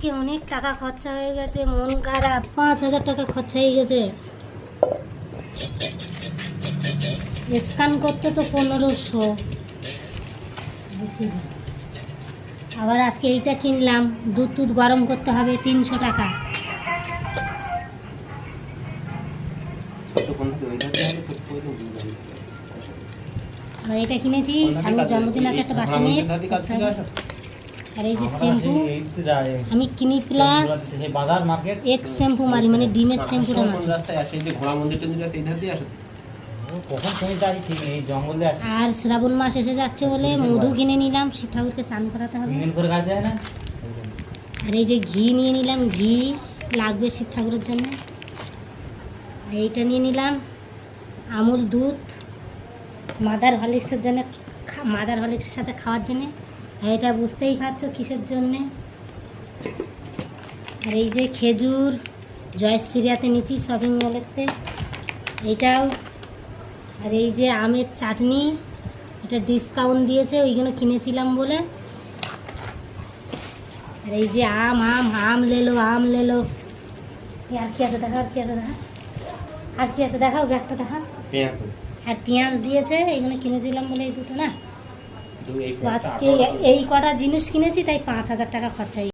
আজকে অনেক টাকা খরচা হয়ে গেছে, মন খারাপ। 5,000 টাকা খরচা হয়ে গেছে। স্ক্যান করতে তো 1500 বুঝি। আবার আজকে এইটা কিনলাম, দুধ টুধ গরম করতে হবে, 300 টাকা। আর এটা কিনেছি, সামনে জন্মদিন আছে একটা বাচ্চা মেয়ের। আর এই যে শ্যাম্পু আমি কিনি প্লাস এক্স শ্যাম্পু মারি, মানে ডিমের শ্যাম্পুটা মারি। আর শ্রাবণ মাস এসে যাচ্ছে বলে মধু কিনে নিলাম, শিব ঠাকুরকে চান করাতে হবে। আর এই যে ঘি নিয়ে নিলাম, ঘি লাগবে শিব ঠাকুরের জন্য। এইটা নিয়ে নিলাম আমুল দুধ, মাদার হরলিক্সের জন্য, মাদার হরলিক্সের সাথে খাওয়ার জন্যে। আর এটা বুঝতেই পারছো কিসের জন্যে। আর এই যে খেজুর জয়শ্রীয়াতে নিচ্ছি শপিং মলেতে, এইটাও। আর এই যে আমের চাটনি, এটা ডিসকাউন্ট দিয়েছে, ওইগুলো কিনেছিলাম বলে। আর এই যে আম আম আম লেলো, আম লেলো। আর কি আছে দেখা, আর কি আছে দেখা, আর কি আছে দেখাও, ব্যাগটা দেখা। আর পেঁয়াজ দিয়েছে, এইগুলো কিনেছিলাম বলে এই দুটো না। তো আজকে এই কটা জিনিস কিনেছি, তাই 5,000 টাকা খরচা।